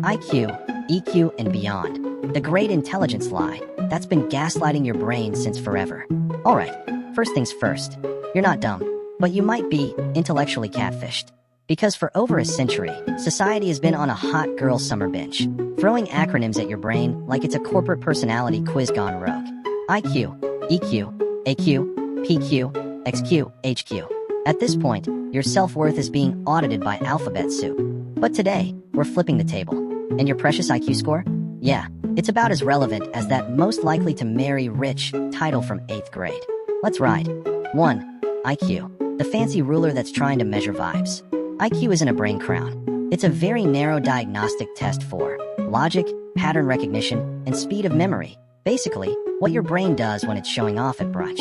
IQ, EQ, and beyond. The great intelligence lie that's been gaslighting your brain since forever. Alright, first things first. You're not dumb, but you might be intellectually catfished. Because for over a century, society has been on a hot girl summer binge, throwing acronyms at your brain like it's a corporate personality quiz gone rogue. IQ, EQ, AQ, PQ, XQ, HQ. At this point, your self-worth is being audited by alphabet soup. But today, we're flipping the table. And your precious IQ score? Yeah, it's about as relevant as that most likely to marry rich title from 8th grade. Let's ride. 1. IQ, the fancy ruler that's trying to measure vibes. IQ isn't a brain crown. It's a very narrow diagnostic test for logic, pattern recognition, and speed of memory. Basically, what your brain does when it's showing off at brunch.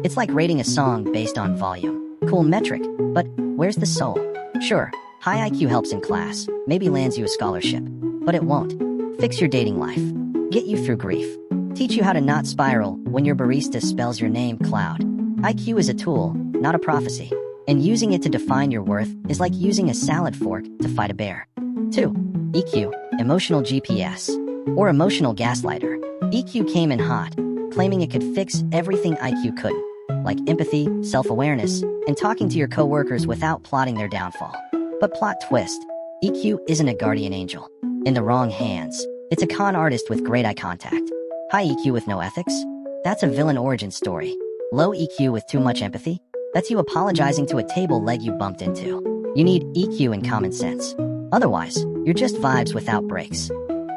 It's like rating a song based on volume. Cool metric, but where's the soul? Sure, high IQ helps in class, maybe lands you a scholarship, but it won't fix your dating life, get you through grief, teach you how to not spiral when your barista spells your name Cloud. IQ is a tool, not a prophecy, and using it to define your worth is like using a salad fork to fight a bear. 2. EQ, emotional GPS, or emotional gaslighter. EQ came in hot, claiming it could fix everything IQ couldn't, like empathy, self-awareness, and talking to your coworkers without plotting their downfall. But plot twist, EQ isn't a guardian angel. In the wrong hands, it's a con artist with great eye contact. High EQ with no ethics? That's a villain origin story. Low EQ with too much empathy? That's you apologizing to a table leg you bumped into. You need EQ and common sense. Otherwise, you're just vibes without brakes.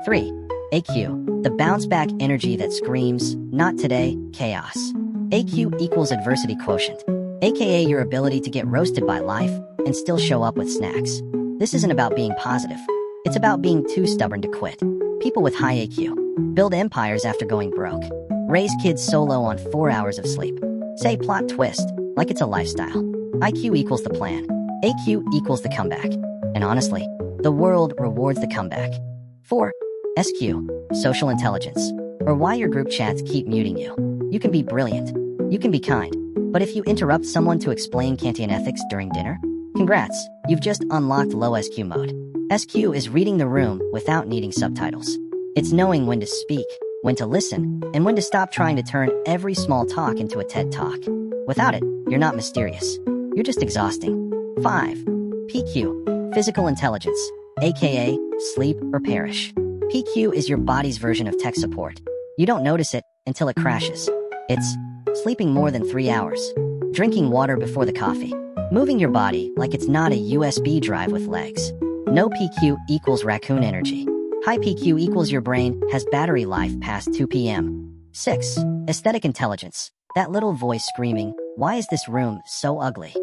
3. AQ, the bounce-back energy that screams, not today, chaos. AQ equals adversity quotient, aka your ability to get roasted by life and still show up with snacks. This isn't about being positive. It's about being too stubborn to quit. People with high AQ build empires after going broke, raise kids solo on 4 hours of sleep. Say plot twist, like it's a lifestyle. IQ equals the plan. AQ equals the comeback. And honestly, the world rewards the comeback. 4. SQ, social intelligence, or why your group chats keep muting you. You can be brilliant. You can be kind. But if you interrupt someone to explain Kantian ethics during dinner, congrats, you've just unlocked low SQ mode. SQ is reading the room without needing subtitles. It's knowing when to speak, when to listen, and when to stop trying to turn every small talk into a TED Talk. Without it, you're not mysterious. You're just exhausting. 5. PQ, physical intelligence, aka sleep or perish. PQ is your body's version of tech support. You don't notice it until it crashes. It's sleeping more than 3 hours, drinking water before the coffee, moving your body like it's not a USB drive with legs. No PQ equals raccoon energy. High PQ equals your brain has battery life past 2 p.m. 6. Aesthetic intelligence, that little voice screaming, why is this room so ugly?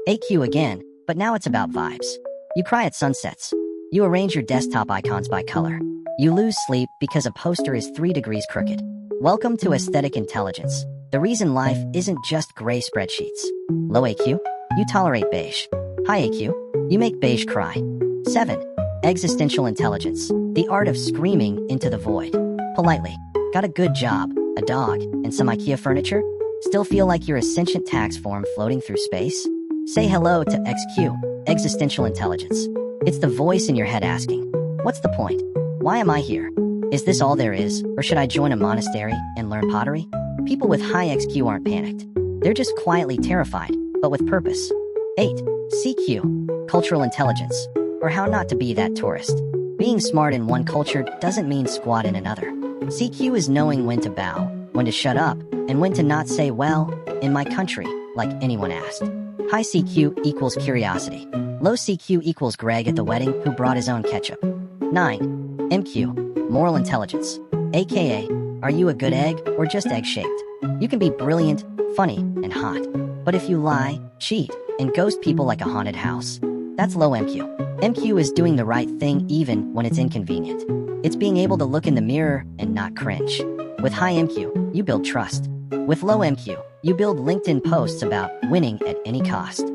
AQ again, but now it's about vibes. You cry at sunsets. You arrange your desktop icons by color. You lose sleep because a poster is 3 degrees crooked. Welcome to aesthetic intelligence. The reason life isn't just gray spreadsheets. Low AQ, you tolerate beige. High AQ, you make beige cry. 7. Existential intelligence, the art of screaming into the void. Politely, got a good job, a dog, and some IKEA furniture? Still feel like you're a sentient tax form floating through space? Say hello to XQ, existential intelligence. It's the voice in your head asking, what's the point? Why am I here? Is this all there is, or should I join a monastery and learn pottery? People with high XQ aren't panicked. They're just quietly terrified, but with purpose. 8. CQ, cultural intelligence, or how not to be that tourist. Being smart in one culture doesn't mean squat in another. CQ is knowing when to bow, when to shut up, and when to not say, well, in my country, like anyone asked. High CQ equals curiosity. Low CQ equals Greg at the wedding who brought his own ketchup. 9. MQ, moral intelligence, aka, are you a good egg or just egg-shaped? You can be brilliant, funny, and hot. But if you lie, cheat, and ghost people like a haunted house, that's low MQ. MQ is doing the right thing even when it's inconvenient. It's being able to look in the mirror and not cringe. With high MQ, you build trust. With low MQ, you build LinkedIn posts about winning at any cost.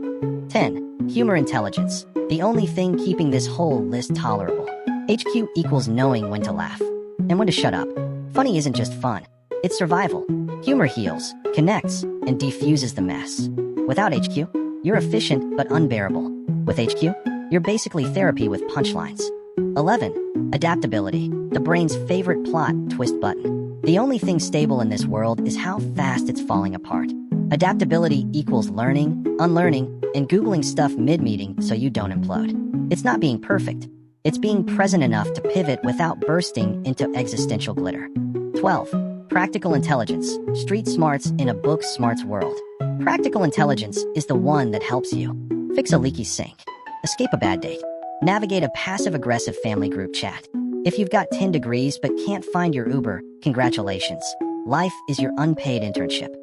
10. Humor intelligence, the only thing keeping this whole list tolerable. HQ equals knowing when to laugh and when to shut up. Funny isn't just fun, it's survival. Humor heals, connects, and defuses the mess. Without HQ, you're efficient but unbearable. With HQ, you're basically therapy with punchlines. 11. Adaptability, the brain's favorite plot twist button. The only thing stable in this world is how fast it's falling apart. Adaptability equals learning, unlearning, and Googling stuff mid-meeting so you don't implode. It's not being perfect. It's being present enough to pivot without bursting into existential glitter. 12. Practical intelligence, street smarts in a book smarts world. Practical intelligence is the one that helps you fix a leaky sink, escape a bad date, navigate a passive-aggressive family group chat. If you've got 10 degrees but can't find your Uber, congratulations. Life is your unpaid internship.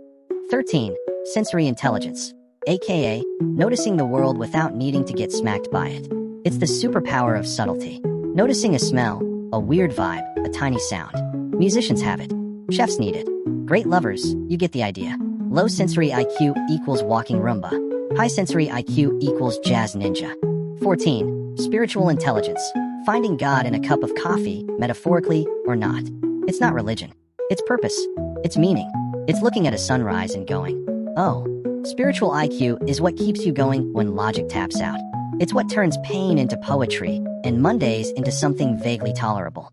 13. Sensory intelligence, aka noticing the world without needing to get smacked by it. It's the superpower of subtlety. Noticing a smell, a weird vibe, a tiny sound. Musicians have it. Chefs need it. Great lovers, you get the idea. Low sensory IQ equals walking Roomba. High sensory IQ equals jazz ninja. 14. Spiritual intelligence, finding God in a cup of coffee, metaphorically or not. It's not religion. It's purpose. It's meaning. It's looking at a sunrise and going, oh. Spiritual IQ is what keeps you going when logic taps out. It's what turns pain into poetry and Mondays into something vaguely tolerable.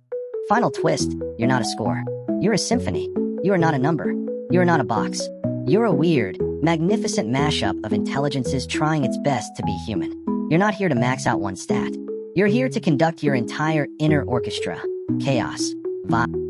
Final twist, you're not a score. You're a symphony. You are not a number. You are not a box. You're a weird, magnificent mashup of intelligences trying its best to be human. You're not here to max out one stat. You're here to conduct your entire inner orchestra. Chaos. Vibe.